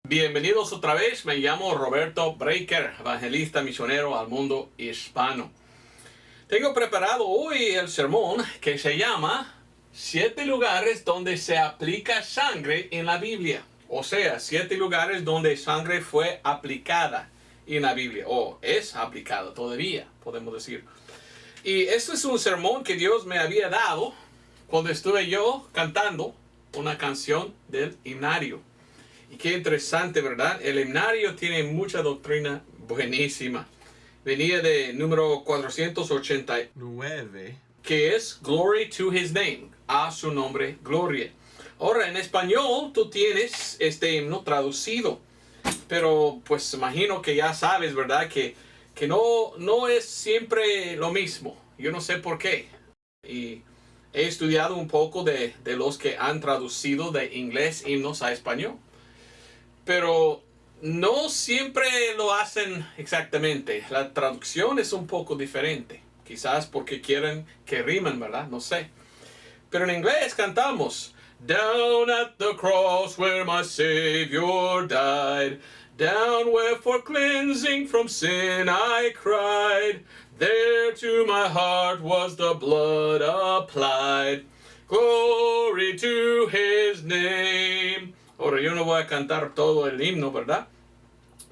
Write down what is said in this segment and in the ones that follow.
Bienvenidos otra vez, me llamo Roberto Breaker, evangelista misionero al mundo hispano. Tengo preparado hoy el sermón que se llama 7 lugares donde se aplica sangre en la Biblia. O sea, 7 lugares donde sangre fue aplicada en la Biblia, o es aplicada todavía, podemos decir. Y este es un sermón que Dios me había dado cuando estuve yo cantando una canción del himnario. Y qué interesante, ¿verdad? El himnario tiene mucha doctrina buenísima. Venía de número 489, que es Glory to His Name, a su nombre, gloria. Ahora, en español tú tienes este himno traducido, pero pues imagino que ya sabes, ¿verdad? Que no es siempre lo mismo. Yo no sé por qué. Y he estudiado un poco de los que han traducido de inglés himnos a español. Pero no siempre lo hacen exactamente. La traducción es un poco diferente. Quizás porque quieren que rimen, ¿verdad? No sé. Pero en inglés cantamos: Down at the cross where my Savior died, down where for cleansing from sin I cried, there to my heart was the blood applied. Glory to His name. Ahora, yo no voy a cantar todo el himno, ¿verdad?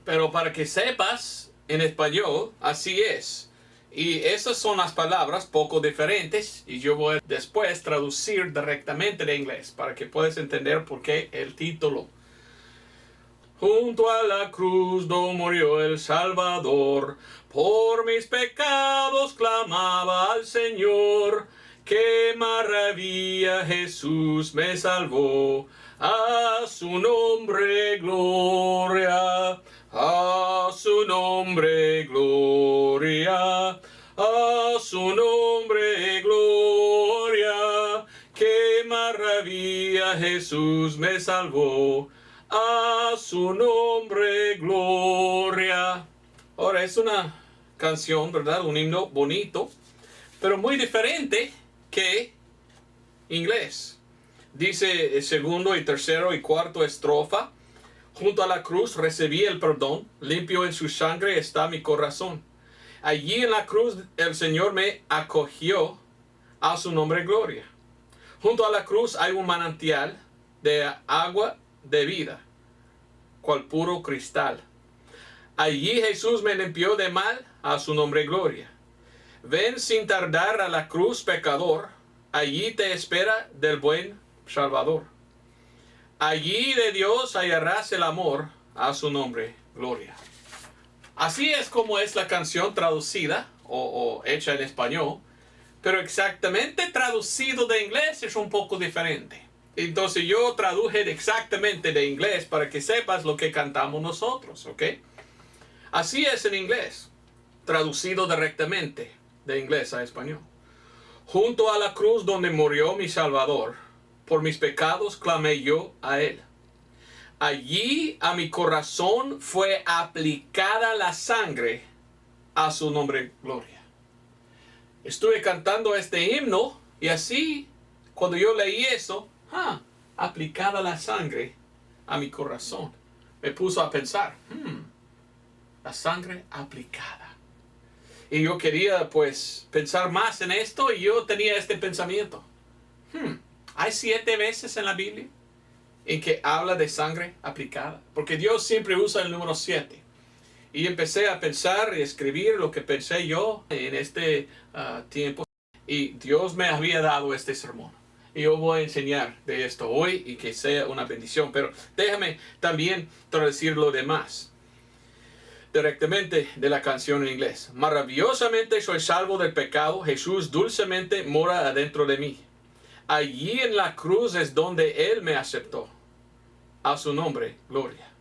Pero para que sepas, en español, así es. Y esas son las palabras poco diferentes. Y yo voy después traducir directamente de inglés para que puedas entender por qué el título. Junto a la cruz donde murió el Salvador, por mis pecados clamaba al Señor. ¡Qué maravilla! Jesús me salvó. A su nombre gloria, a su nombre gloria, a su nombre gloria. ¡Qué maravilla! Jesús me salvó. A su nombre gloria. Ahora es una canción, ¿verdad? Un himno bonito, pero muy diferente que inglés. Dice el segundo y tercero y cuarto estrofa: junto a la cruz recibí el perdón, limpio en su sangre está mi corazón. Allí en la cruz el Señor me acogió, a su nombre gloria. Junto a la cruz hay un manantial de agua de vida, cual puro cristal. Allí Jesús me limpió de mal, a su nombre gloria. Ven sin tardar a la cruz, pecador, allí te espera del buen Salvador. Allí de Dios hallarás el amor, a su nombre gloria. Así es como es la canción traducida o hecha en español, pero exactamente traducido de inglés es un poco diferente. Entonces yo traduje exactamente de inglés para que sepas lo que cantamos nosotros, ¿ok? Así es en inglés, traducido directamente de inglés a español. Junto a la cruz donde murió mi Salvador, por mis pecados clamé yo a Él. Allí a mi corazón fue aplicada la sangre, a su nombre gloria. Estuve cantando este himno y así, cuando yo leí eso, aplicada la sangre a mi corazón, me puso a pensar, la sangre aplicada. Y yo quería pues pensar más en esto y yo tenía este pensamiento. Hay 7 veces en la Biblia en que habla de sangre aplicada, porque Dios siempre usa el número 7. Y empecé a pensar y escribir lo que pensé yo en este tiempo. Y Dios me había dado este sermón. Y yo voy a enseñar de esto hoy y que sea una bendición. Pero déjame también traducir lo demás directamente de la canción en inglés. Maravillosamente soy salvo del pecado. Jesús dulcemente mora adentro de mí. Allí en la cruz es donde Él me aceptó. A su nombre, gloria.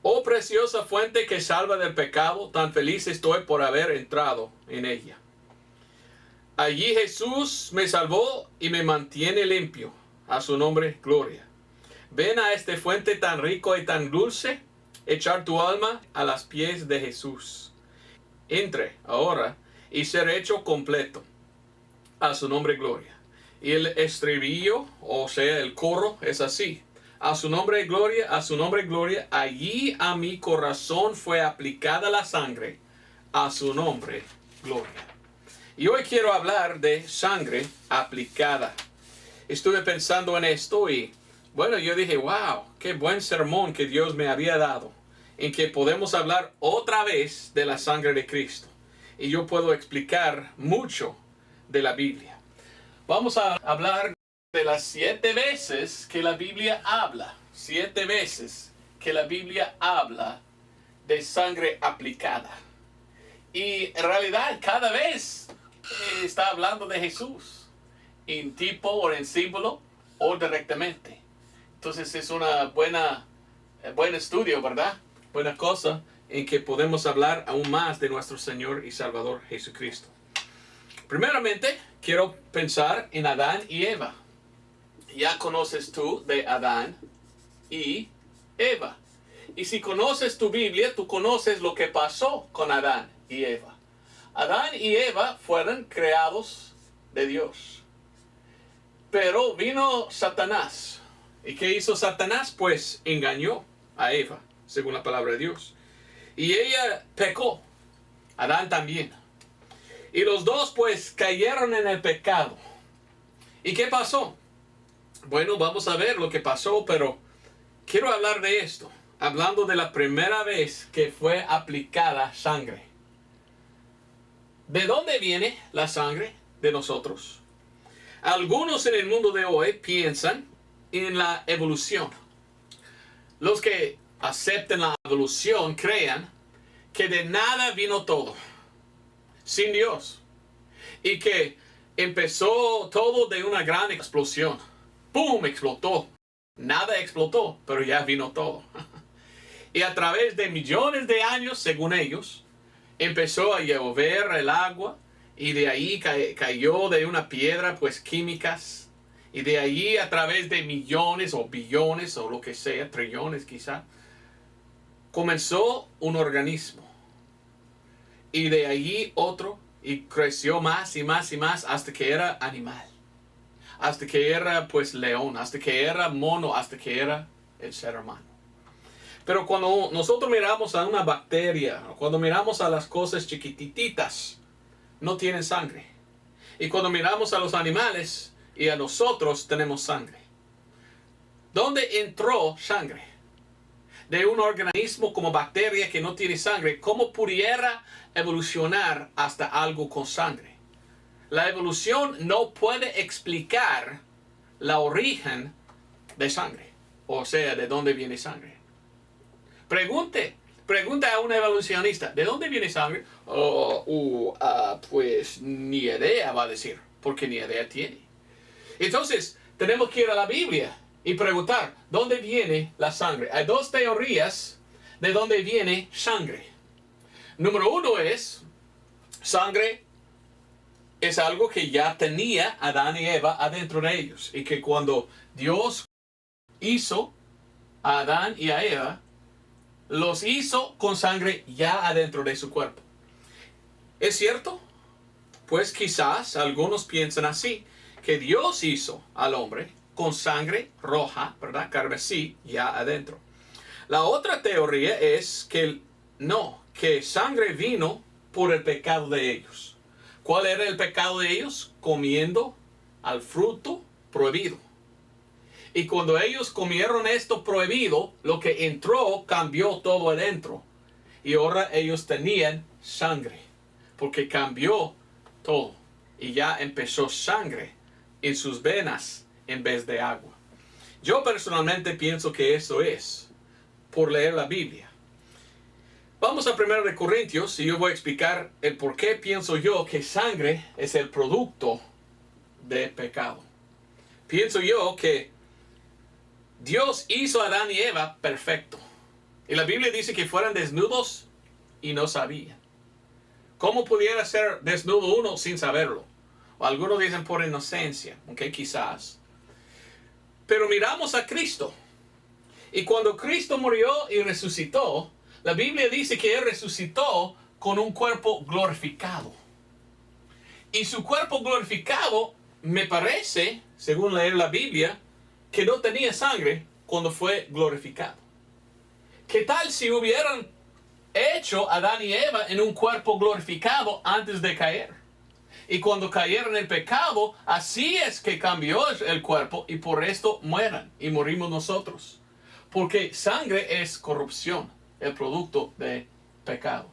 Oh preciosa fuente que salva del pecado, tan feliz estoy por haber entrado en ella. Allí Jesús me salvó y me mantiene limpio. A su nombre, gloria. Ven a esta fuente tan rico y tan dulce, echar tu alma a los pies de Jesús. Entre ahora y ser hecho completo. A su nombre, gloria. Y el estribillo, o sea, el coro, es así: A su nombre gloria, a su nombre gloria. Allí a mi corazón fue aplicada la sangre. A su nombre gloria. Y hoy quiero hablar de sangre aplicada. Estuve pensando en esto y bueno, yo dije, wow, qué buen sermón que Dios me había dado, en que podemos hablar otra vez de la sangre de Cristo. Y yo puedo explicar mucho de la Biblia. Vamos a hablar de las 7 veces que la Biblia habla. 7 veces que la Biblia habla de sangre aplicada. Y en realidad cada vez está hablando de Jesús, en tipo o en símbolo o directamente. Entonces es una buen estudio, ¿verdad? Buena cosa en que podemos hablar aún más de nuestro Señor y Salvador Jesucristo. Primeramente, quiero pensar en Adán y Eva. Ya conoces tú de Adán y Eva. Y si conoces tu Biblia, tú conoces lo que pasó con Adán y Eva. Adán y Eva fueron creados de Dios. Pero vino Satanás. ¿Y qué hizo Satanás? Pues engañó a Eva, según la palabra de Dios. Y ella pecó. Adán también. Y los dos pues cayeron en el pecado. ¿Y qué pasó? Bueno, vamos a ver lo que pasó, pero quiero hablar de esto. Hablando de la primera vez que fue aplicada sangre. ¿De dónde viene la sangre de nosotros? Algunos en el mundo de hoy piensan en la evolución. Los que acepten la evolución crean que de nada vino todo, sin Dios, y que empezó todo de una gran explosión. ¡Pum! Explotó. Nada explotó, pero ya vino todo. Y a través de millones de años, según ellos, empezó a llover el agua y de ahí cayó de una piedra, pues químicas. Y de ahí a través de millones o billones o lo que sea, trillones quizá, comenzó un organismo. Y de allí otro, y creció más y más y más hasta que era animal. Hasta que era pues león, hasta que era mono, hasta que era el ser humano. Pero cuando nosotros miramos a una bacteria, cuando miramos a las cosas chiquititas, no tienen sangre. Y cuando miramos a los animales y a nosotros tenemos sangre. ¿Dónde entró sangre? De un organismo como bacteria que no tiene sangre, ¿cómo pudiera evolucionar hasta algo con sangre? La evolución no puede explicar la origen de sangre, o sea, de dónde viene sangre. Pregunta a un evolucionista, ¿de dónde viene sangre? Pues ni idea va a decir, porque ni idea tiene. Entonces, tenemos que ir a la Biblia y preguntar, ¿dónde viene la sangre? Hay 2 teorías de dónde viene sangre. Número 1 es, sangre es algo que ya tenía Adán y Eva adentro de ellos. Y que cuando Dios hizo a Adán y a Eva, los hizo con sangre ya adentro de su cuerpo. ¿Es cierto? Pues quizás algunos piensan así, que Dios hizo al hombre con sangre roja, ¿verdad? Carmesí, ya adentro. La otra teoría es que no, que sangre vino por el pecado de ellos. ¿Cuál era el pecado de ellos? Comiendo al fruto prohibido. Y cuando ellos comieron esto prohibido, lo que entró cambió todo adentro. Y ahora ellos tenían sangre, porque cambió todo. Y ya empezó sangre en sus venas en vez de agua. Yo personalmente pienso que eso es por leer la Biblia. Vamos a 1 de Corintios y yo voy a explicar el por qué pienso yo que sangre es el producto de pecado. Pienso yo que Dios hizo a Adán y Eva perfecto. Y la Biblia dice que fueran desnudos y no sabían. ¿Cómo pudiera ser desnudo uno sin saberlo? O algunos dicen por inocencia, aunque quizás. Pero miramos a Cristo. Y cuando Cristo murió y resucitó, la Biblia dice que Él resucitó con un cuerpo glorificado. Y su cuerpo glorificado, me parece, según leer la Biblia, que no tenía sangre, cuando fue glorificado. ¿Qué tal si hubieran hecho a Adán y Eva en un cuerpo glorificado antes de caer? Y cuando cayeron en el pecado, así es que cambió el cuerpo y por esto mueran y morimos nosotros. Porque sangre es corrupción, el producto de pecado.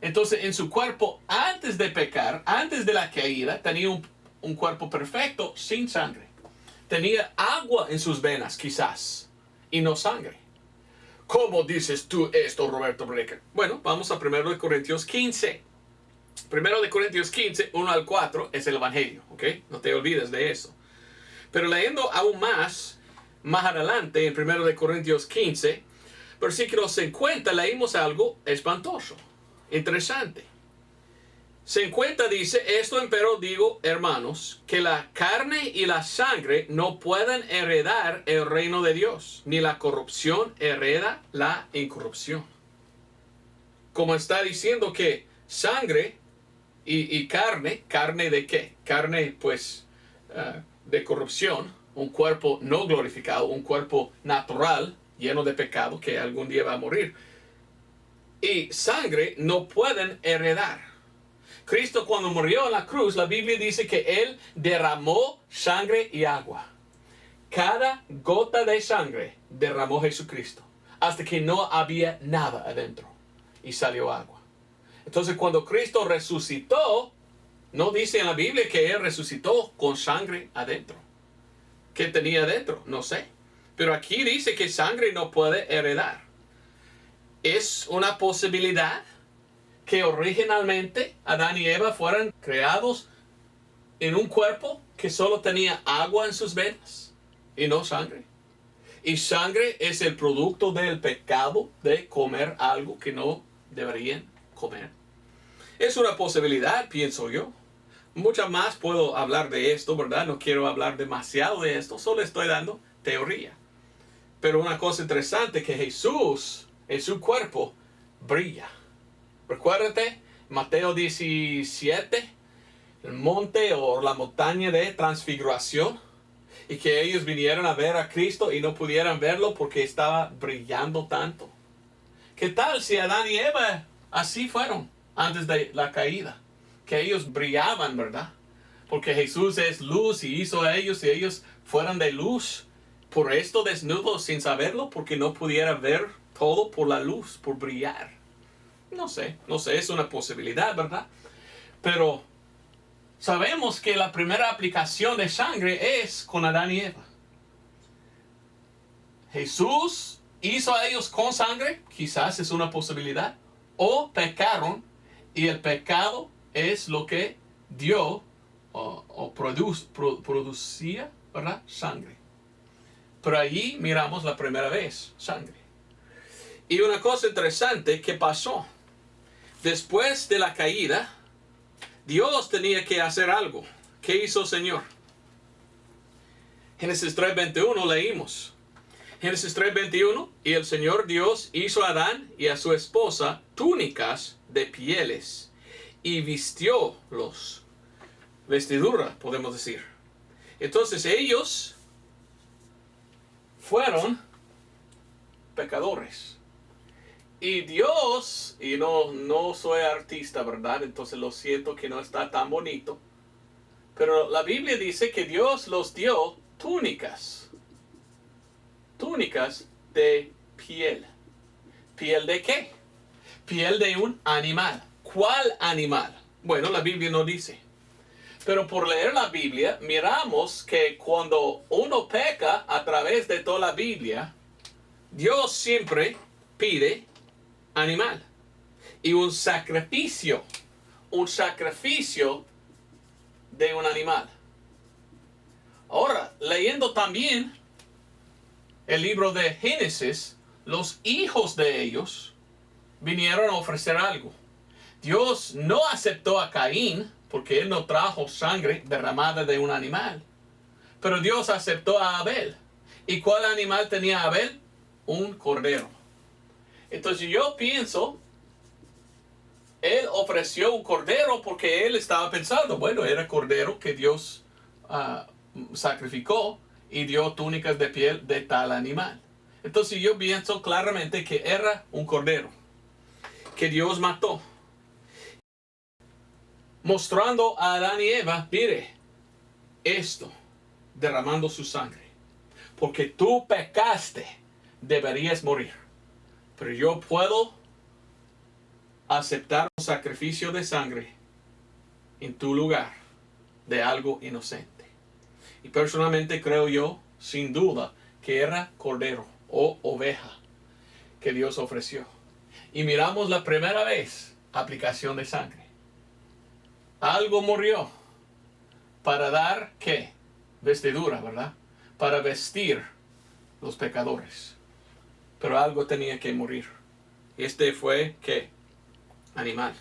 Entonces en su cuerpo antes de pecar, antes de la caída, tenía un cuerpo perfecto sin sangre. Tenía agua en sus venas quizás y no sangre. ¿Cómo dices tú esto, Roberto Brecker? Bueno, vamos a 1 Corintios 15. 1 Corintios 15, 1 al 4 es el Evangelio, ¿ok? No te olvides de eso. Pero leyendo aún más adelante en 1 Corintios 15, versículo 50, leímos algo espantoso, interesante. 50 dice, esto empero digo, hermanos, que la carne y la sangre no pueden heredar el reino de Dios, ni la corrupción hereda la incorrupción. Como está diciendo que sangre y carne, ¿carne de qué? Carne, pues, de corrupción, un cuerpo no glorificado, un cuerpo natural, lleno de pecado, que algún día va a morir. Y sangre no pueden heredar. Cristo cuando murió en la cruz, la Biblia dice que Él derramó sangre y agua. Cada gota de sangre derramó Jesucristo, hasta que no había nada adentro y salió agua. Entonces cuando Cristo resucitó, no dice en la Biblia que Él resucitó con sangre adentro. ¿Qué tenía adentro? No sé. Pero aquí dice que sangre no puede heredar. Es una posibilidad que originalmente Adán y Eva fueran creados en un cuerpo que solo tenía agua en sus venas y no sangre. Y sangre es el producto del pecado de comer algo que no deberían comer. Es una posibilidad, pienso yo. Mucha más puedo hablar de esto, ¿verdad? No quiero hablar demasiado de esto, solo estoy dando teoría. Pero una cosa interesante es que Jesús en su cuerpo brilla. Recuérdate, Mateo 17, el monte o la montaña de transfiguración, y que ellos vinieron a ver a Cristo y no pudieran verlo porque estaba brillando tanto. ¿Qué tal si Adán y Eva así fueron antes de la caída? Que ellos brillaban, ¿verdad? Porque Jesús es luz y hizo a ellos y ellos fueran de luz. Por esto desnudos sin saberlo, porque no pudiera ver todo por la luz, por brillar. No sé, es una posibilidad, ¿verdad? Pero sabemos que la primera aplicación de sangre es con Adán y Eva. Jesús hizo a ellos con sangre, quizás es una posibilidad, o pecaron y el pecado es lo que dio producía, ¿verdad? Sangre. Pero allí miramos la primera vez, sangre. Y una cosa interesante que pasó. Después de la caída, Dios tenía que hacer algo. ¿Qué hizo el Señor? Génesis 3:21 leímos. Génesis 3:21, y el Señor Dios hizo a Adán y a su esposa túnicas de pieles y vistiólos. Vestidura, podemos decir. Entonces ellos fueron pecadores. Y Dios, y no soy artista, ¿verdad? Entonces lo siento que no está tan bonito. Pero la Biblia dice que Dios los dio túnicas. Túnicas de piel. ¿Piel de qué? Piel de un animal. ¿Cuál animal? Bueno, la Biblia no dice. Pero por leer la Biblia, miramos que cuando uno peca a través de toda la Biblia, Dios siempre pide animal y un sacrificio de un animal. Ahora, leyendo también el libro de Génesis, los hijos de ellos vinieron a ofrecer algo. Dios no aceptó a Caín porque él no trajo sangre derramada de un animal, pero Dios aceptó a Abel. ¿Y cuál animal tenía Abel? Un cordero. Entonces yo pienso, él ofreció un cordero porque él estaba pensando, bueno, era cordero que Dios sacrificó y dio túnicas de piel de tal animal. Entonces yo pienso claramente que era un cordero que Dios mató, mostrando a Adán y Eva, mire, esto, derramando su sangre. Porque tú pecaste, deberías morir. Pero yo puedo aceptar un sacrificio de sangre en tu lugar de algo inocente. Y personalmente creo yo, sin duda, que era cordero o oveja que Dios ofreció. Y miramos la primera vez aplicación de sangre. Algo murió para dar, ¿qué? Vestidura, ¿verdad? Para vestir los pecadores. Pero algo tenía que morir. Este fue, ¿qué? Animal.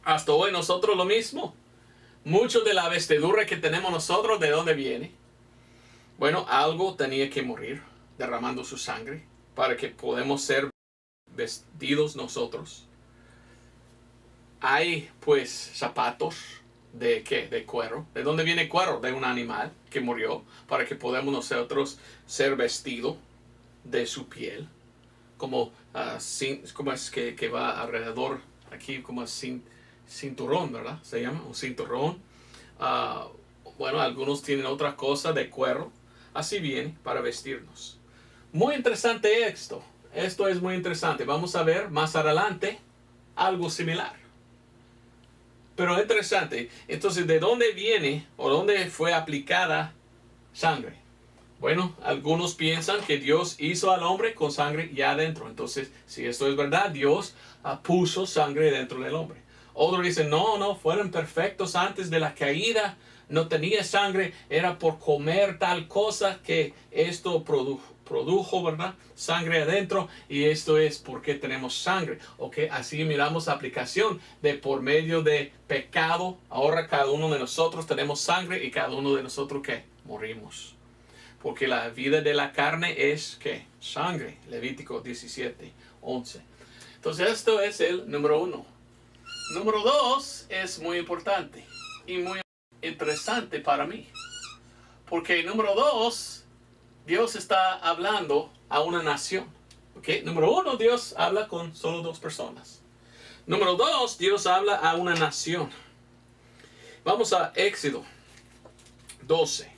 Hasta hoy nosotros lo mismo. Mucho de la vestidura que tenemos nosotros, ¿de dónde viene? Bueno, algo tenía que morir, derramando su sangre, para que podamos ser vestidos nosotros. Hay pues zapatos de ¿qué? De cuero. ¿De dónde viene cuero? De un animal que murió, para que podamos nosotros ser vestidos de su piel. Como es que va alrededor aquí, como cinturón, ¿verdad? Se llama un cinturón. Bueno, algunos tienen otra cosa de cuero. Así viene para vestirnos. Muy interesante esto. Esto es muy interesante. Vamos a ver más adelante algo similar. Pero interesante. Entonces, ¿de dónde viene o dónde fue aplicada sangre? Bueno, algunos piensan que Dios hizo al hombre con sangre ya adentro. Entonces, si esto es verdad, Dios puso sangre dentro del hombre. Otros dicen, no, fueron perfectos antes de la caída. No tenía sangre, era por comer tal cosa que esto produjo, ¿verdad? Sangre adentro, y esto es porque tenemos sangre. Ok, así miramos la aplicación de por medio de pecado. Ahora cada uno de nosotros tenemos sangre y cada uno de nosotros, ¿qué? Morimos. Porque la vida de la carne es, ¿qué? Sangre. Levítico 17:11. Entonces esto es el número 1. Número 2 es muy importante y muy interesante para mí. Porque número 2, Dios está hablando a una nación. ¿Okay? Número 1, Dios habla con solo 2 personas. Número 2, Dios habla a una nación. Vamos a Éxodo 12.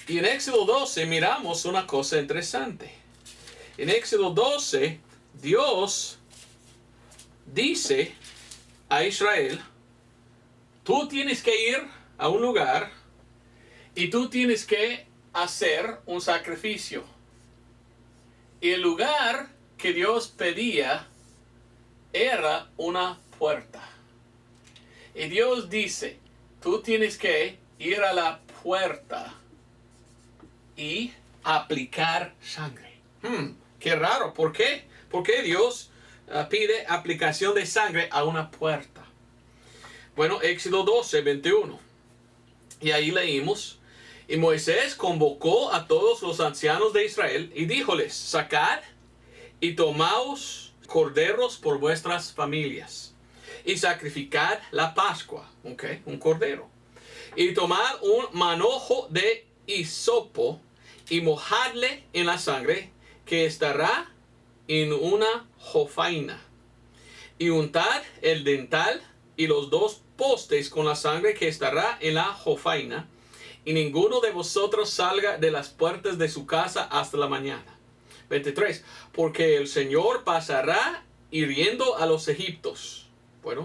Y en Éxodo 12 miramos una cosa interesante. En Éxodo 12, Dios dice a Israel, tú tienes que ir a un lugar y tú tienes que hacer un sacrificio. Y el lugar que Dios pedía era una puerta. Y Dios dice, tú tienes que ir a la puerta y aplicar sangre. Qué raro, ¿por qué? ¿Por qué Dios pide aplicación de sangre a una puerta? Bueno, Éxodo 12:21. Y ahí leímos, y Moisés convocó a todos los ancianos de Israel y díjoles, sacad y tomaos corderos por vuestras familias y sacrificad la Pascua, un cordero. Y tomad un manojo de hisopo y mojadle en la sangre que estará en una jofaina. Y untad el dental y los 2 postes con la sangre que estará en la jofaina. Y ninguno de vosotros salga de las puertas de su casa hasta la mañana. 23. Porque el Señor pasará hiriendo a los egipcios,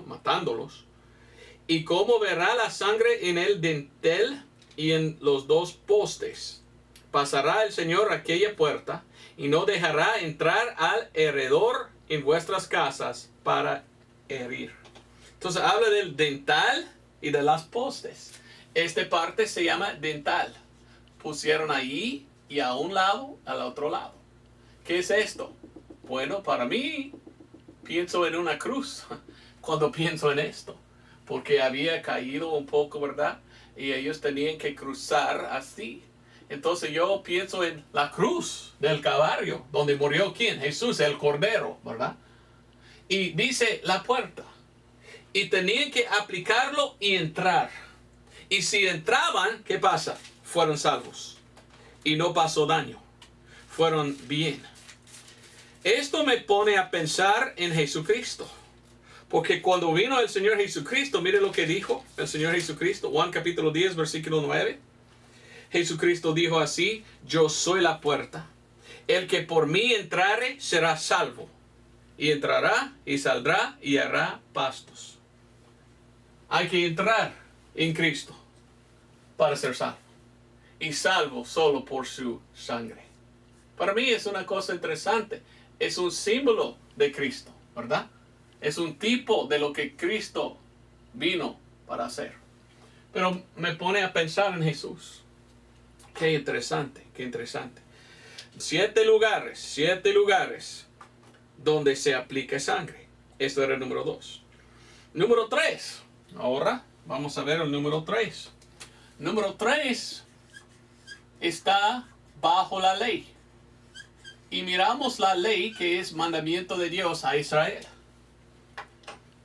matándolos. Y como verá la sangre en el dintel y en los 2 postes, pasará el Señor aquella puerta y no dejará entrar al heredor en vuestras casas para herir. Entonces habla del dental y de las postes. Esta parte se llama dental. Pusieron ahí y a un lado, al otro lado. ¿Qué es esto? Bueno, para mí, pienso en una cruz cuando pienso en esto. Porque había caído un poco, ¿verdad? Y ellos tenían que cruzar así. Entonces yo pienso en la cruz del Calvario, donde murió ¿quién? Jesús, el Cordero, ¿verdad? Y dice la puerta. Y tenían que aplicarlo y entrar. Y si entraban, ¿qué pasa? Fueron salvos. y no pasó daño. Fueron bien. Esto me pone a pensar en Jesucristo. Porque cuando vino el Señor Jesucristo, mire lo que dijo el Señor Jesucristo. Juan capítulo 10, versículo 9. Jesucristo dijo así: yo soy la puerta. El que por mí entrare será salvo. Y entrará y saldrá y hará pastos. Hay que entrar en Cristo para ser salvo. Y salvo solo por su sangre. Para mí es una cosa interesante. Es un símbolo de Cristo, ¿verdad? Es un tipo de lo que Cristo vino para hacer. Pero me pone a pensar en Jesús. Qué interesante, qué interesante. 7 lugares donde se aplica sangre. Esto era el número 2. Número 3. Ahora vamos a ver el número 3. Número 3 está bajo la ley. Y miramos la ley que es mandamiento de Dios a Israel.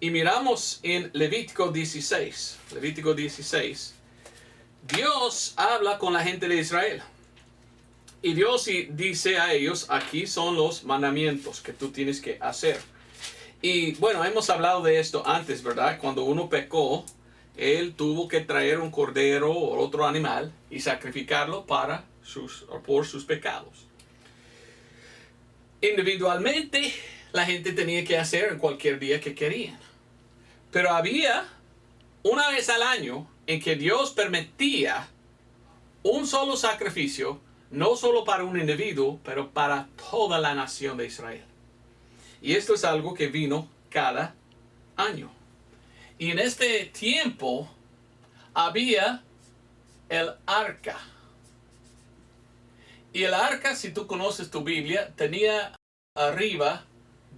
Y miramos en Levítico 16. Levítico 16. Dios habla con la gente de Israel. Y Dios dice a ellos, aquí son los mandamientos que tú tienes que hacer. Y bueno, hemos hablado de esto antes, ¿verdad? Cuando uno pecó, él tuvo que traer un cordero o otro animal y sacrificarlo por sus pecados. Individualmente, la gente tenía que hacer en cualquier día que querían. Pero había una vez al año en que Dios permitía un solo sacrificio, no solo para un individuo, pero para toda la nación de Israel. Y esto es algo que vino cada año. Y en este tiempo había el arca. Y el arca, si tú conoces tu Biblia, tenía arriba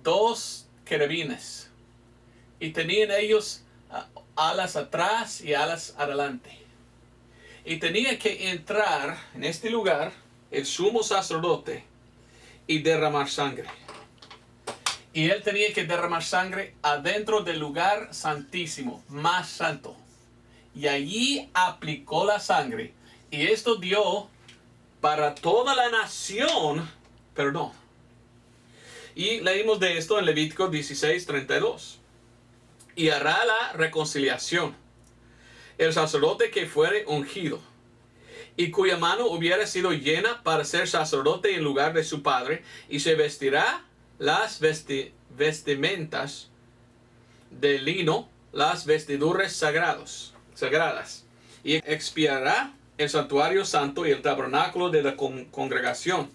2 querubines. Y tenían ellos alas atrás y alas adelante. Y tenía que entrar en este lugar el sumo sacerdote y derramar sangre. Y él tenía que derramar sangre adentro del lugar santísimo, más santo. Y allí aplicó la sangre. Y esto dio para toda la nación perdón. Y leímos de esto en Levítico 16:32. Y hará la reconciliación el sacerdote que fuere ungido, y cuya mano hubiera sido llena para ser sacerdote en lugar de su padre, y se vestirá las vestimentas de lino, las vestiduras sagradas, y expiará el santuario santo y el tabernáculo de la congregación.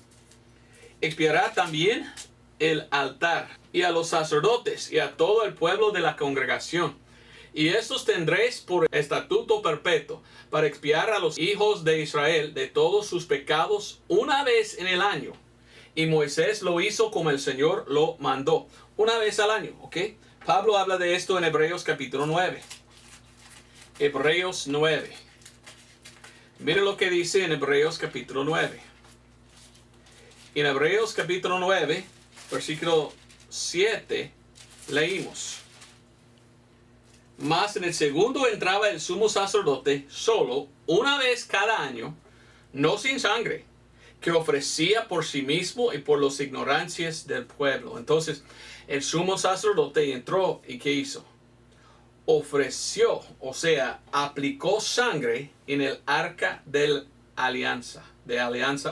Expiará también el altar, y a los sacerdotes, y a todo el pueblo de la congregación. Y estos tendréis por estatuto perpetuo, para expiar a los hijos de Israel de todos sus pecados una vez en el año. Y Moisés lo hizo como el Señor lo mandó, una vez al año, ¿ok? Pablo habla de esto en Hebreos capítulo 9. Hebreos 9. Mire lo que dice en Hebreos capítulo 9. En Hebreos capítulo 9, versículo 7, leímos: Mas en el segundo entraba el sumo sacerdote solo una vez cada año, no sin sangre, que ofrecía por sí mismo y por las ignorancias del pueblo. Entonces el sumo sacerdote entró y ¿qué hizo? Ofreció, o sea, aplicó sangre en el arca de alianza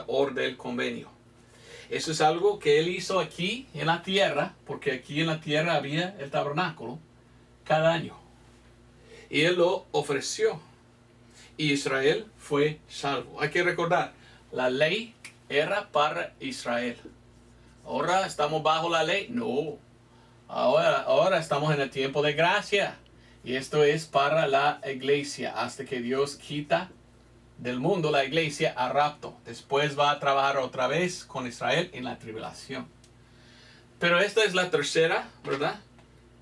o del convenio. Eso es algo que él hizo aquí en la tierra, porque aquí en la tierra había el tabernáculo cada año. Y él lo ofreció. Y Israel fue salvo. Hay que recordar, la ley era para Israel. Ahora estamos bajo la ley. No. Ahora estamos en el tiempo de gracia. Y esto es para la iglesia. Hasta que Dios quita del mundo la iglesia a rapto. Después va a trabajar otra vez con Israel en la tribulación. Pero esta es la tercera, ¿verdad?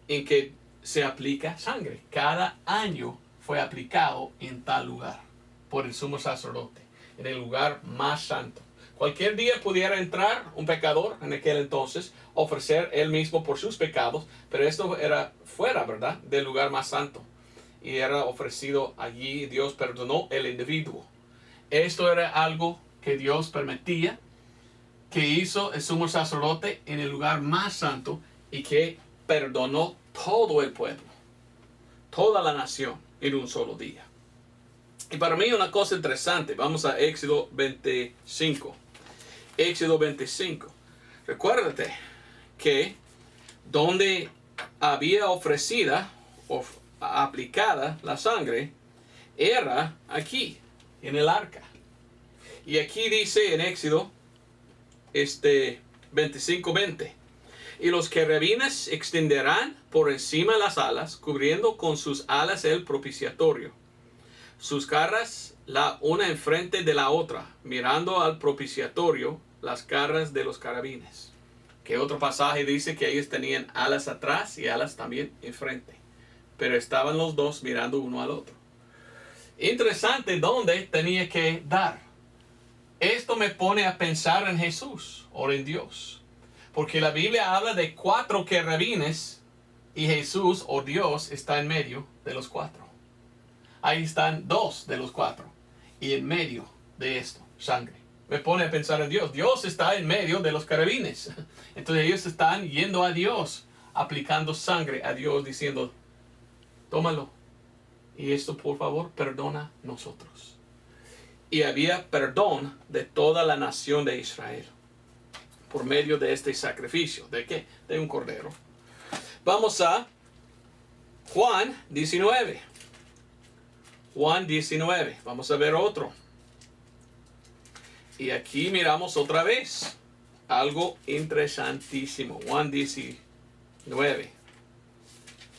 En que se aplica sangre. Cada año fue aplicado en tal lugar por el sumo sacerdote, en el lugar más santo. Cualquier día pudiera entrar un pecador en aquel entonces, ofrecer él mismo por sus pecados, pero esto era fuera, ¿verdad?, del lugar más santo. Y era ofrecido allí, Dios perdonó el individuo. Esto era algo que Dios permitía, que hizo el sumo sacerdote en el lugar más santo y que perdonó todo el pueblo, toda la nación en un solo día. Y para mí una cosa interesante, vamos a Éxodo 25. Éxodo 25. Recuérdate que donde había ofrecida o aplicada la sangre era aquí, en el arca. Y aquí dice en Éxodo 25:20. Y los querubines extenderán por encima las alas, cubriendo con sus alas el propiciatorio. Sus caras la una enfrente de la otra, mirando al propiciatorio las caras de los querubines. Que otro pasaje dice que ellos tenían alas atrás y alas también enfrente. Pero estaban los dos mirando uno al otro. Interesante dónde tenía que dar. Esto me pone a pensar en Jesús o en Dios. Porque la Biblia habla de 4 querubines y Jesús o Dios está en medio de los 4. Ahí están 2 de los 4. Y en medio de esto, sangre. Me pone a pensar en Dios. Dios está en medio de los querubines. Entonces ellos están yendo a Dios, aplicando sangre a Dios, diciendo, tómalo. Y esto, por favor, perdona nosotros. Y había perdón de toda la nación de Israel por medio de este sacrificio. ¿De qué? De un cordero. Vamos a Juan 19. Juan 19. Vamos a ver otro. Y aquí miramos otra vez algo interesantísimo. Juan 19.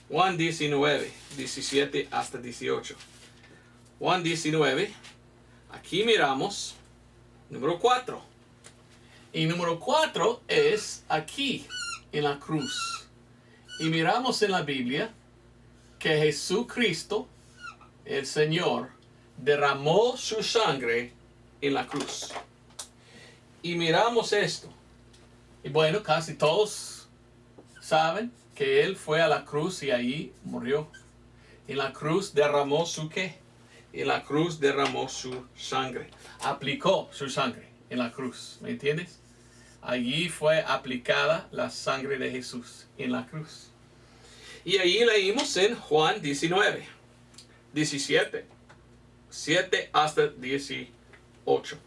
Juan 19, 17 hasta 18. Juan 19. Aquí miramos número 4. Y número 4 es aquí en la cruz. Y miramos en la Biblia que Jesucristo, el Señor, derramó su sangre en la cruz. Y miramos esto. Y bueno, casi todos saben que Él fue a la cruz y ahí murió. En la cruz derramó su ¿qué? En la cruz derramó su sangre. Aplicó su sangre en la cruz. ¿Me entiendes? Allí fue aplicada la sangre de Jesús en la cruz. Y ahí leímos en Juan 19, 17, 7 hasta 18.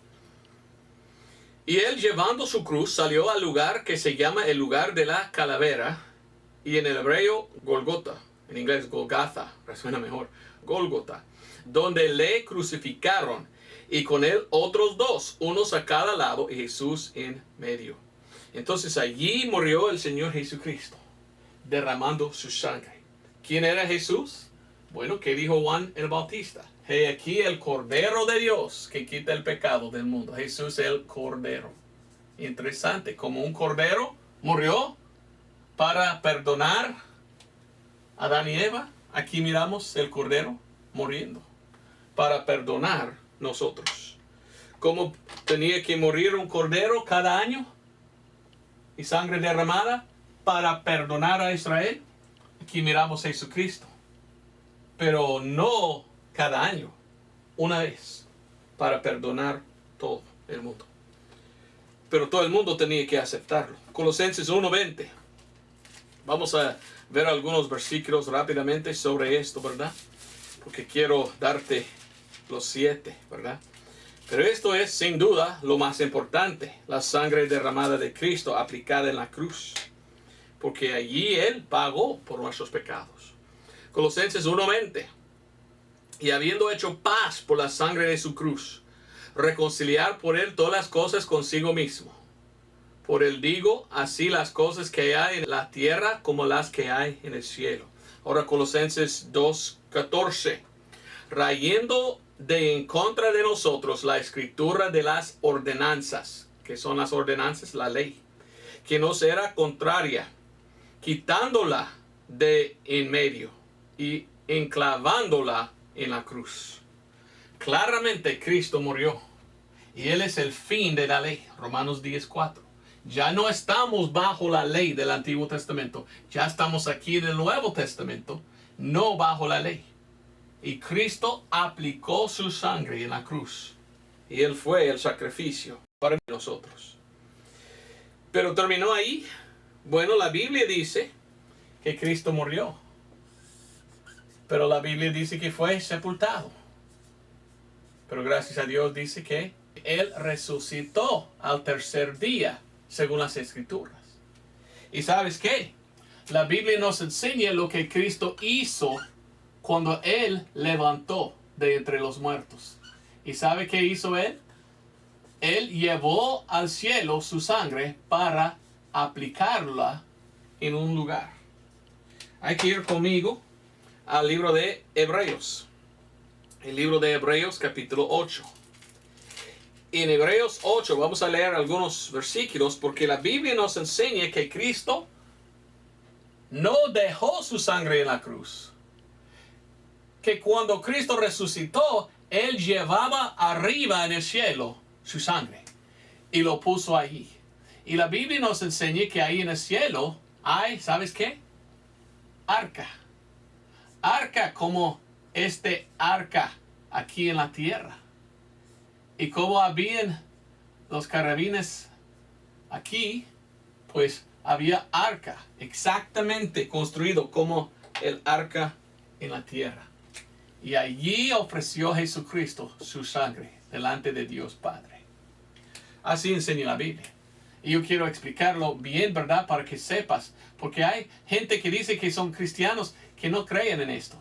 Y él llevando su cruz salió al lugar que se llama el lugar de la calavera, y en el hebreo Golgota, en inglés Golgotha, resuena mejor, Golgota, donde le crucificaron, y con él otros 2, unos a cada lado y Jesús en medio. Entonces allí murió el Señor Jesucristo, derramando su sangre. ¿Quién era Jesús? Bueno, ¿qué dijo Juan el Bautista? He aquí el Cordero de Dios que quita el pecado del mundo. Jesús el Cordero. Interesante, como un cordero murió para perdonar a Adán y Eva. Aquí miramos el Cordero muriendo para perdonar nosotros. ¿Cómo tenía que morir un cordero cada año? Y sangre derramada para perdonar a Israel. Aquí miramos a Jesucristo. Pero no cada año, una vez, para perdonar todo el mundo. Pero todo el mundo tenía que aceptarlo. Colosenses 1:20. Vamos a ver algunos versículos rápidamente sobre esto, ¿verdad? Porque quiero darte los 7, ¿verdad? Pero esto es sin duda lo más importante, la sangre derramada de Cristo aplicada en la cruz. Porque allí Él pagó por nuestros pecados. Colosenses 1:20. Y habiendo hecho paz por la sangre de su cruz, reconciliar por Él todas las cosas consigo mismo. Por Él digo, así las cosas que hay en la tierra como las que hay en el cielo. Ahora Colosenses 2:14. Rayendo de en contra de nosotros la escritura de las ordenanzas. ¿Qué son las ordenanzas? La ley. Que nos era contraria, quitándola de en medio y enclavándola en la cruz. Claramente Cristo murió y Él es el fin de la ley. Romanos 10:4. Ya no estamos bajo la ley del Antiguo Testamento. Ya estamos aquí en el Nuevo Testamento, no bajo la ley. Y Cristo aplicó su sangre en la cruz. y Él fue el sacrificio para nosotros. Pero terminó ahí. Bueno, la Biblia dice que Cristo murió, pero la Biblia dice que fue sepultado. Pero gracias a Dios dice que Él resucitó al tercer día, según las Escrituras. ¿Y sabes qué? La Biblia nos enseña lo que Cristo hizo cuando Él levantó de entre los muertos. ¿Y sabe qué hizo Él? Él llevó al cielo su sangre para aplicarla en un lugar. Hay que ir conmigo al libro de Hebreos. El libro de Hebreos capítulo 8. En Hebreos 8 vamos a leer algunos versículos porque la Biblia nos enseña que Cristo no dejó su sangre en la cruz. Que cuando Cristo resucitó, Él llevaba arriba en el cielo su sangre y lo puso allí. Y la Biblia nos enseña que ahí en el cielo hay, ¿sabes qué? Arca. Arca como este arca aquí en la tierra. Y como habían los carabines aquí, pues había arca exactamente construido como el arca en la tierra. Y allí ofreció Jesucristo su sangre delante de Dios Padre. Así enseña la Biblia. Y yo quiero explicarlo bien, ¿verdad? Para que sepas. Porque hay gente que dice que son cristianos que no creen en esto.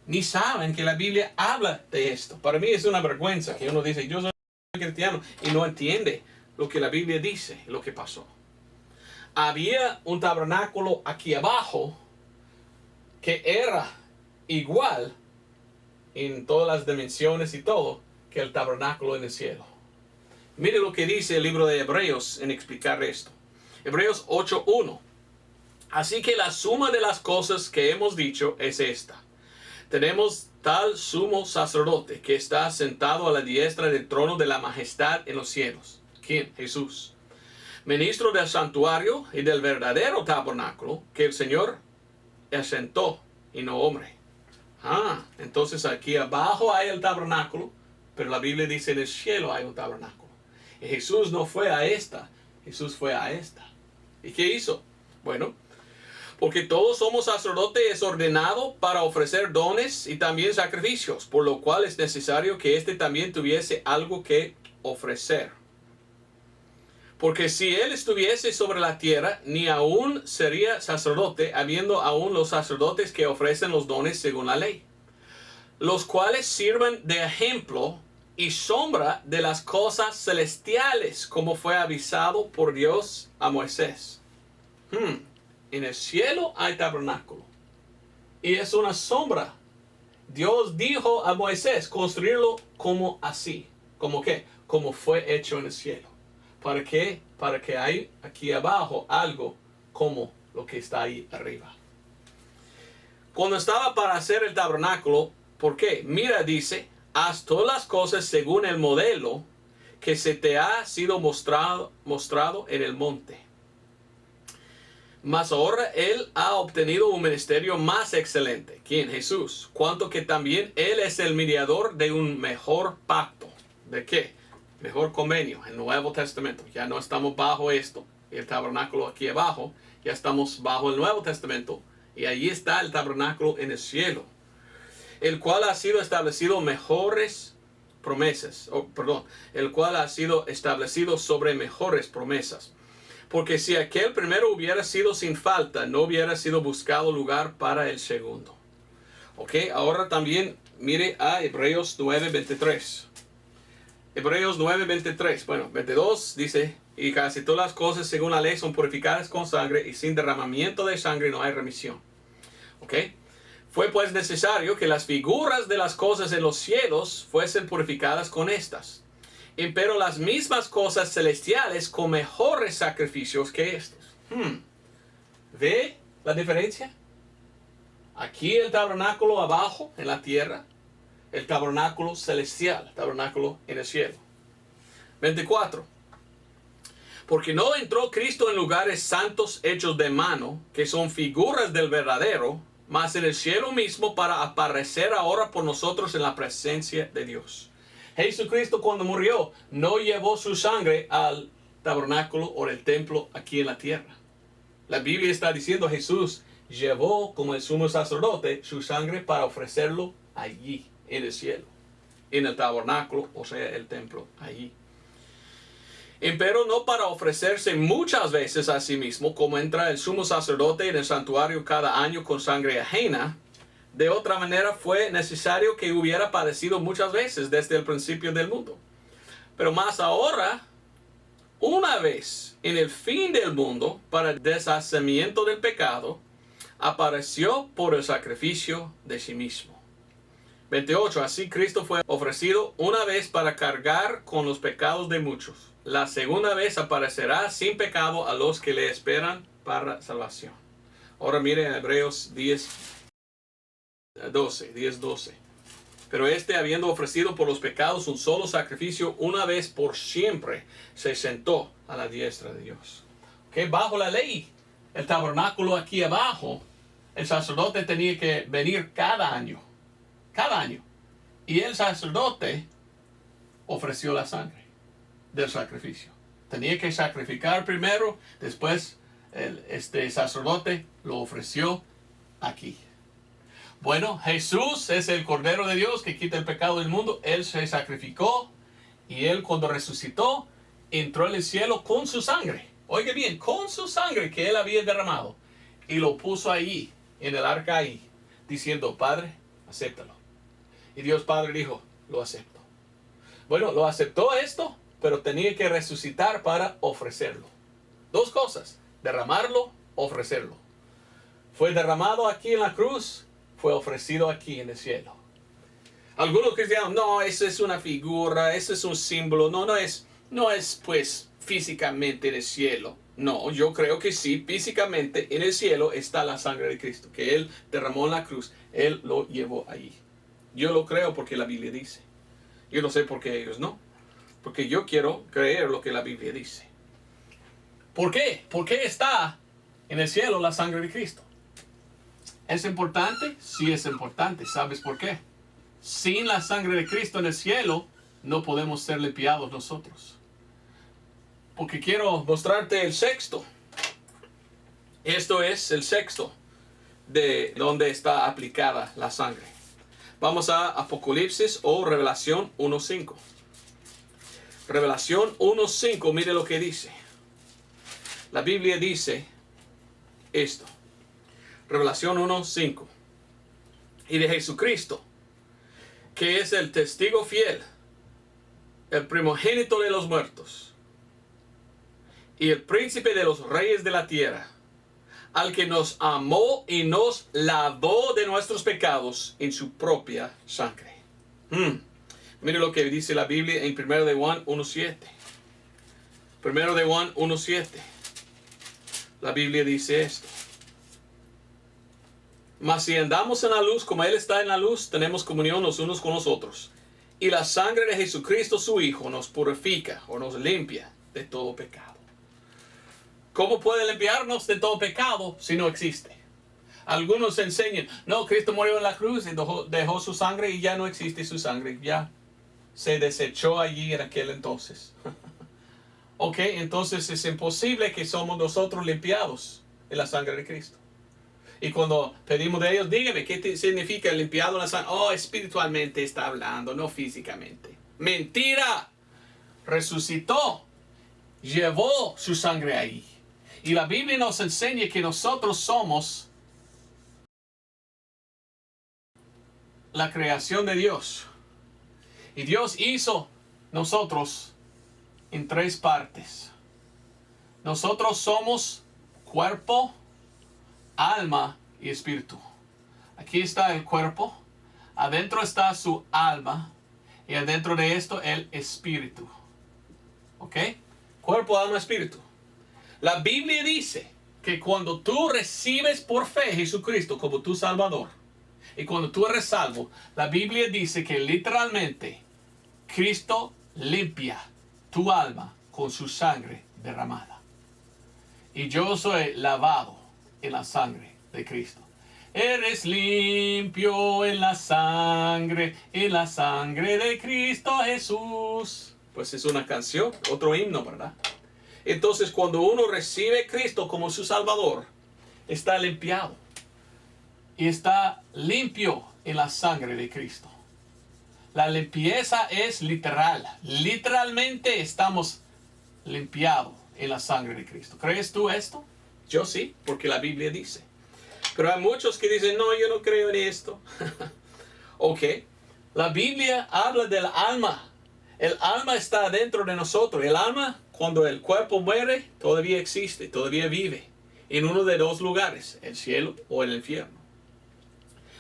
Ni saben que la Biblia habla de esto. Para mí es una vergüenza que uno dice, yo soy cristiano, y no entiende lo que la Biblia dice, lo que pasó. Había un tabernáculo aquí abajo que era igual en todas las dimensiones y todo que el tabernáculo en el cielo. Mire lo que dice el libro de Hebreos en explicar esto. Hebreos 8:1. Así que la suma de las cosas que hemos dicho es esta. Tenemos tal sumo sacerdote que está sentado a la diestra del trono de la majestad en los cielos. ¿Quién? Jesús. Ministro del santuario y del verdadero tabernáculo que el Señor asentó y no hombre. Entonces aquí abajo hay el tabernáculo, pero la Biblia dice en el cielo hay un tabernáculo. Y Jesús no fue a esta, Jesús fue a esta. ¿Y qué hizo? Bueno, porque todos somos sacerdotes ordenados para ofrecer dones y también sacrificios, por lo cual es necesario que éste también tuviese algo que ofrecer. Porque si él estuviese sobre la tierra, ni aún sería sacerdote, habiendo aún los sacerdotes que ofrecen los dones según la ley, los cuales sirven de ejemplo y sombra de las cosas celestiales, como fue avisado por Dios a Moisés. En el cielo hay tabernáculo, y es una sombra. Dios dijo a Moisés construirlo como así, como que, como fue hecho en el cielo. ¿Para qué? Para que hay aquí abajo algo como lo que está ahí arriba. Cuando estaba para hacer el tabernáculo, ¿por qué? Mira, dice, haz todas las cosas según el modelo que se te ha sido mostrado en el monte. Mas ahora él ha obtenido un ministerio más excelente. ¿Quién? Jesús. Cuanto que también él es el mediador de un mejor pacto. ¿De qué? Mejor convenio, el Nuevo Testamento. Ya no estamos bajo esto, el tabernáculo aquí abajo, ya estamos bajo el Nuevo Testamento, y allí está el tabernáculo en el cielo, el cual ha sido establecido mejores promesas, el cual ha sido establecido sobre mejores promesas. Porque si aquel primero hubiera sido sin falta, no hubiera sido buscado lugar para el segundo. Ok, ahora también mire a Hebreos 9:23. Hebreos 9:23, bueno, 22 dice, y casi todas las cosas según la ley son purificadas con sangre, y sin derramamiento de sangre no hay remisión. ¿Ok? Fue pues necesario que las figuras de las cosas en los cielos fuesen purificadas con estas. Pero las mismas cosas celestiales con mejores sacrificios que estos. ¿Ve la diferencia? Aquí el tabernáculo abajo en la tierra, el tabernáculo celestial, el tabernáculo en el cielo. 24. Porque no entró Cristo en lugares santos hechos de mano, que son figuras del verdadero, mas en el cielo mismo para aparecer ahora por nosotros en la presencia de Dios. Jesucristo cuando murió no llevó su sangre al tabernáculo o el templo aquí en la tierra. La Biblia está diciendo Jesús llevó como el sumo sacerdote su sangre para ofrecerlo allí en el cielo, en el tabernáculo, o sea, el templo allí. Pero no para ofrecerse muchas veces a sí mismo, como entra el sumo sacerdote en el santuario cada año con sangre ajena. De otra manera fue necesario que hubiera padecido muchas veces desde el principio del mundo. Pero más ahora, una vez en el fin del mundo, para el deshacimiento del pecado, apareció por el sacrificio de sí mismo. 28. Así Cristo fue ofrecido una vez para cargar con los pecados de muchos. La segunda vez aparecerá sin pecado a los que le esperan para salvación. Ahora miren Hebreos 10:12. Pero habiendo ofrecido por los pecados un solo sacrificio una vez por siempre, se sentó a la diestra de Dios. Bajo la ley, el tabernáculo aquí abajo, el sacerdote tenía que venir cada año. Y el sacerdote ofreció la sangre del sacrificio. Tenía que sacrificar primero, después este sacerdote lo ofreció aquí. Bueno, Jesús es el Cordero de Dios que quita el pecado del mundo. Él se sacrificó y Él cuando resucitó entró en el cielo con su sangre. Oiga bien, con su sangre que Él había derramado. Y lo puso ahí, en el arca ahí, diciendo, Padre, acéptalo. Y Dios Padre dijo, lo acepto. Bueno, lo aceptó esto, pero tenía que resucitar para ofrecerlo. Dos cosas, derramarlo, ofrecerlo. Fue derramado aquí en la cruz, fue ofrecido aquí en el cielo. Algunos cristianos, no, eso es una figura, eso es un símbolo, no es pues físicamente en el cielo. No, yo creo que sí, físicamente en el cielo está la sangre de Cristo, que Él derramó en la cruz, Él lo llevó allí. Yo lo creo porque la Biblia dice. Yo no sé por qué ellos no, porque yo quiero creer lo que la Biblia dice. ¿Por qué? ¿Por qué está en el cielo la sangre de Cristo? ¿Es importante? Sí es importante. ¿Sabes por qué? Sin la sangre de Cristo en el cielo, no podemos ser limpiados nosotros. Porque quiero mostrarte el sexto. Esto es el sexto de donde está aplicada la sangre. Vamos a Apocalipsis o Revelación 1:5. Revelación 1:5, mire lo que dice. La Biblia dice esto. Revelación 1:5. Y de Jesucristo, que es el testigo fiel, el primogénito de los muertos, y el príncipe de los reyes de la tierra, al que nos amó y nos lavó de nuestros pecados en su propia sangre. Mire lo que dice la Biblia en 1 de Juan 1:7. 1 de Juan 1:7. La Biblia dice esto. Mas si andamos en la luz como Él está en la luz, tenemos comunión los unos con los otros. Y la sangre de Jesucristo su Hijo nos purifica o nos limpia de todo pecado. ¿Cómo puede limpiarnos de todo pecado si no existe? Algunos enseñan, no, Cristo murió en la cruz y dejó su sangre y ya no existe su sangre. Ya se desechó allí en aquel entonces. Entonces es imposible que somos nosotros limpiados en la sangre de Cristo. Y cuando pedimos de ellos, dígame, ¿qué significa limpiado en la sangre? Espiritualmente está hablando, no físicamente. ¡Mentira! Resucitó, llevó su sangre ahí. Y la Biblia nos enseña que nosotros somos la creación de Dios. Y Dios hizo nosotros en 3 partes. Nosotros somos cuerpo, alma y espíritu. Aquí está el cuerpo, adentro está su alma y adentro de esto el espíritu. Cuerpo, alma, espíritu. La Biblia dice que cuando tú recibes por fe a Jesucristo como tu Salvador y cuando tú eres salvo, la Biblia dice que literalmente Cristo limpia tu alma con su sangre derramada. Y yo soy lavado en la sangre de Cristo. Eres limpio en la sangre de Cristo Jesús. Pues es una canción, otro himno, ¿verdad? Entonces, cuando uno recibe a Cristo como su Salvador, está limpiado. Y está limpio en la sangre de Cristo. La limpieza es literal. Literalmente estamos limpiados en la sangre de Cristo. ¿Crees tú esto? Yo sí, porque la Biblia dice. Pero hay muchos que dicen, no, yo no creo en esto. Ok, la Biblia habla del alma. El alma está dentro de nosotros. El alma, cuando el cuerpo muere, todavía existe, todavía vive. En uno de dos lugares, el cielo o el infierno.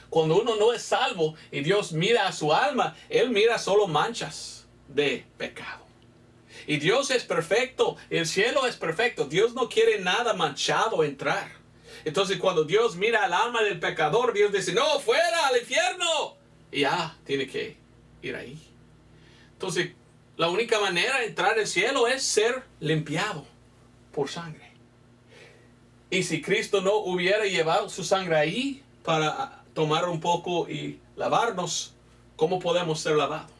Cuando uno no es salvo y Dios mira a su alma, Él mira solo manchas de pecado. Y Dios es perfecto, el cielo es perfecto. Dios no quiere nada manchado entrar. Entonces cuando Dios mira al alma del pecador, Dios dice, no, fuera al infierno. Y ya, tiene que ir ahí. Entonces, la única manera de entrar al cielo es ser limpiado por sangre. Y si Cristo no hubiera llevado su sangre ahí para tomar un poco y lavarnos, ¿cómo podemos ser lavados?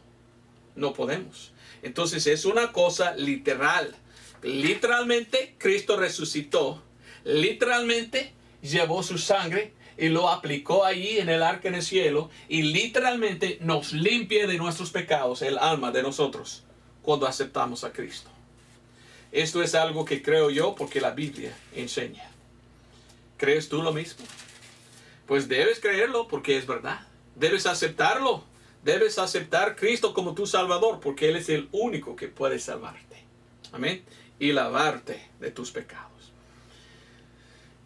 No podemos. Entonces es una cosa literal. Literalmente Cristo resucitó. Literalmente llevó su sangre y lo aplicó allí en el arca en el cielo. Y literalmente nos limpia de nuestros pecados el alma de nosotros cuando aceptamos a Cristo. Esto es algo que creo yo porque la Biblia enseña. ¿Crees tú lo mismo? Pues debes creerlo porque es verdad. Debes aceptarlo. Debes aceptar a Cristo como tu Salvador porque Él es el único que puede salvarte. Amén. Y lavarte de tus pecados.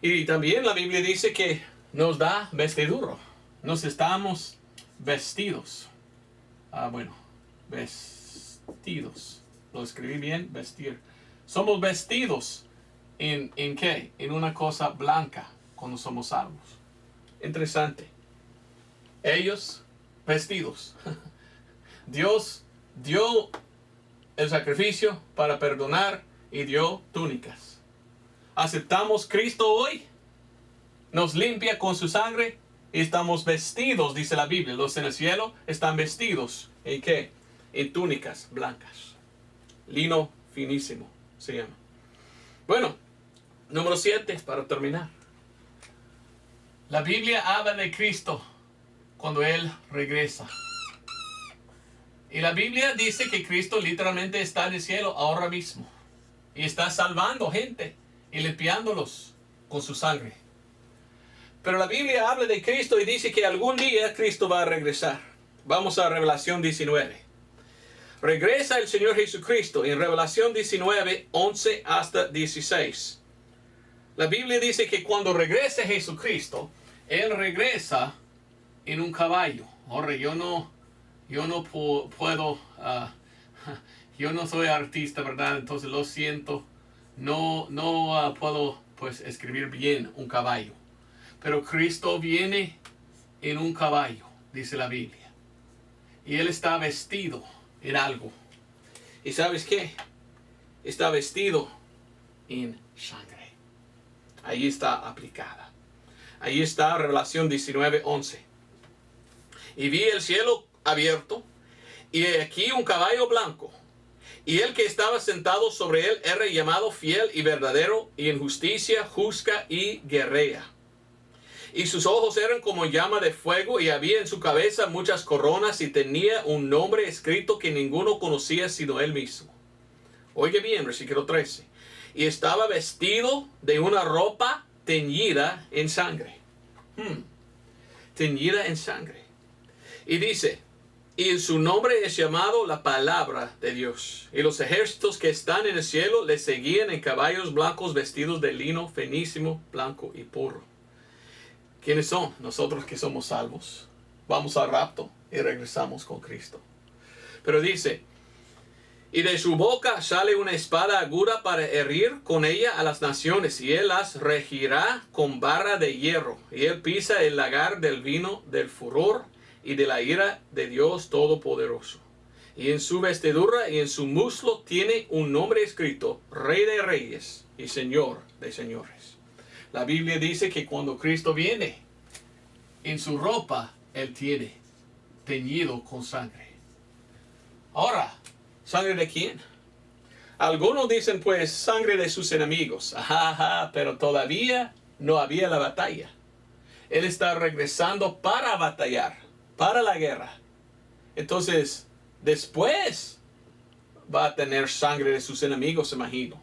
Y también la Biblia dice que nos da vestidura. Nos estamos vestidos. Vestidos. Lo escribí bien, vestir. Somos vestidos ¿en qué? En una cosa blanca cuando somos salvos. Interesante. Ellos vestidos. Dios dio el sacrificio para perdonar y dio túnicas. Aceptamos Cristo hoy. Nos limpia con su sangre y estamos vestidos, dice la Biblia. Los en el cielo están vestidos. ¿En qué? En túnicas blancas. Lino finísimo se llama. Bueno, número 7 para terminar. La Biblia habla de Cristo cuando Él regresa. Y la Biblia dice que Cristo literalmente está en el cielo ahora mismo. Y está salvando gente y limpiándolos con su sangre. Pero la Biblia habla de Cristo y dice que algún día Cristo va a regresar. Vamos a Revelación 19. Regresa el Señor Jesucristo en Revelación 19, 11 hasta 16. La Biblia dice que cuando regrese Jesucristo, Él regresa en un caballo. Ahora, yo no puedo, yo no soy artista, ¿verdad? Entonces lo siento, no puedo pues escribir bien un caballo. Pero Cristo viene en un caballo, dice la Biblia. Y Él está vestido en algo. ¿Y sabes qué? Está vestido en sangre. Ahí está aplicada. Ahí está Revelación 19:11. Y vi el cielo abierto, y aquí un caballo blanco. Y el que estaba sentado sobre él era llamado fiel y verdadero, y en justicia juzga y guerrea. Y sus ojos eran como llama de fuego, y había en su cabeza muchas coronas, y tenía un nombre escrito que ninguno conocía sino él mismo. Oye bien, versículo 13. Y estaba vestido de una ropa teñida en sangre. Teñida en sangre. Y dice, y en su nombre es llamado la palabra de Dios. Y los ejércitos que están en el cielo le seguían en caballos blancos vestidos de lino finísimo, blanco y puro. ¿Quiénes son? Nosotros que somos salvos. Vamos al rapto y regresamos con Cristo. Pero dice, y de su boca sale una espada aguda para herir con ella a las naciones, y él las regirá con barra de hierro, y él pisa el lagar del vino del furor y de la ira de Dios Todopoderoso. Y en su vestidura y en su muslo tiene un nombre escrito, Rey de Reyes y Señor de Señores. La Biblia dice que cuando Cristo viene, en su ropa Él tiene teñido con sangre. Ahora, ¿sangre de quién? Algunos dicen pues sangre de sus enemigos. Ajá, pero todavía no había la batalla. Él está regresando para batallar, para la guerra. Entonces, después va a tener sangre de sus enemigos, imagino.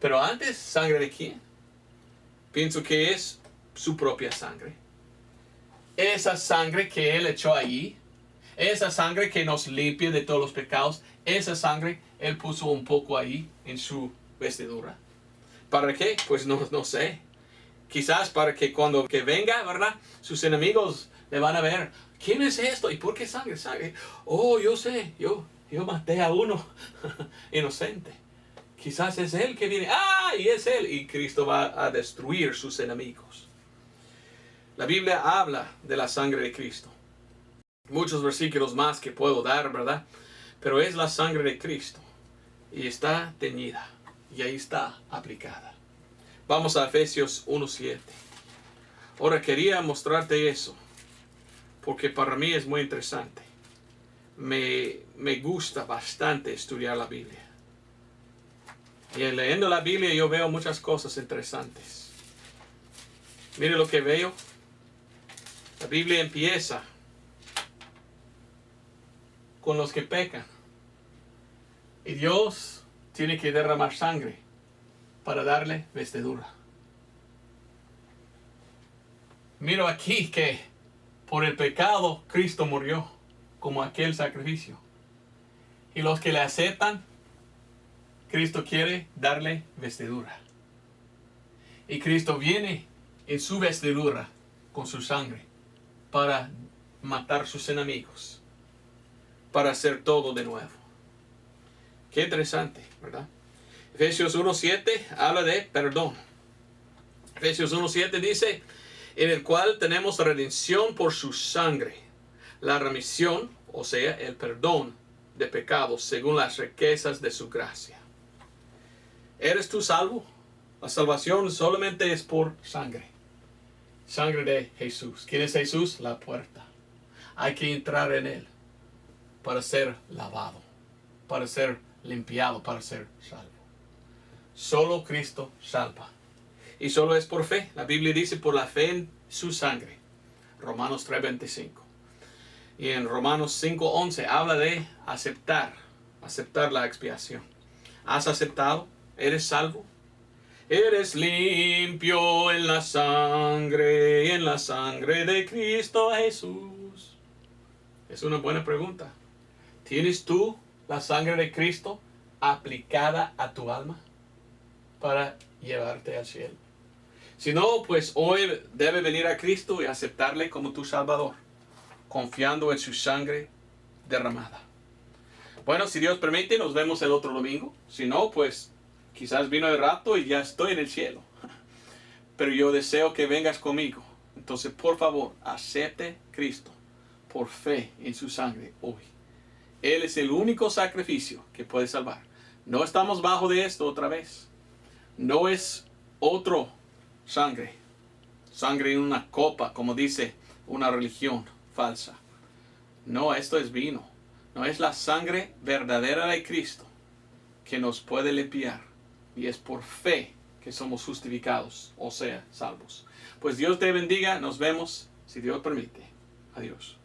Pero antes, ¿sangre de quién? Pienso que es su propia sangre. Esa sangre que Él echó allí, esa sangre que nos limpia de todos los pecados, esa sangre Él puso un poco ahí en su vestidura. ¿Para qué? Pues no sé. Quizás para que cuando que venga, ¿verdad? Sus enemigos le van a ver. ¿Quién es esto? ¿Y por qué sangre? Sangre. Oh, yo sé. Yo maté a uno inocente. Quizás es él que viene. ¡Ah! Y es él. Y Cristo va a destruir sus enemigos. La Biblia habla de la sangre de Cristo. Muchos versículos más que puedo dar, ¿verdad? Pero es la sangre de Cristo. Y está teñida. Y ahí está aplicada. Vamos a Efesios 1:7. Ahora quería mostrarte eso. Porque para mí es muy interesante. Me gusta bastante estudiar la Biblia. Y leyendo la Biblia yo veo muchas cosas interesantes. Mire lo que veo. La Biblia empieza con los que pecan. Y Dios tiene que derramar sangre para darle vestidura. Miro aquí que por el pecado Cristo murió como aquel sacrificio. Y los que le aceptan, Cristo quiere darle vestidura. Y Cristo viene en su vestidura con su sangre para matar sus enemigos, para hacer todo de nuevo. Qué interesante, ¿verdad? Efesios 1:7 habla de perdón. Efesios 1:7 dice, en el cual tenemos redención por su sangre, la remisión, o sea, el perdón de pecados según las riquezas de su gracia. ¿Eres tú salvo? La salvación solamente es por sangre. Sangre de Jesús. ¿Quién es Jesús? La puerta. Hay que entrar en Él para ser lavado, para ser limpiado, para ser salvo. Solo Cristo salva. Y solo es por fe. La Biblia dice por la fe en su sangre. Romanos 3:25. Y en Romanos 5:11 habla de aceptar la expiación. ¿Has aceptado? ¿Eres salvo? Eres limpio en la sangre de Cristo Jesús. Es una buena pregunta. ¿Tienes tú la sangre de Cristo aplicada a tu alma para llevarte al cielo? Si no, pues hoy debe venir a Cristo y aceptarle como tu Salvador, confiando en su sangre derramada. Bueno, si Dios permite, nos vemos el otro domingo. Si no, pues quizás vino el rato y ya estoy en el cielo. Pero yo deseo que vengas conmigo. Entonces, por favor, acepte Cristo por fe en su sangre hoy. Él es el único sacrificio que puede salvar. No estamos bajo de esto otra vez. No es otro sangre. Sangre en una copa, como dice una religión falsa. No, esto es vino. No, es la sangre verdadera de Cristo que nos puede limpiar. Y es por fe que somos justificados, o sea, salvos. Pues Dios te bendiga. Nos vemos, si Dios permite. Adiós.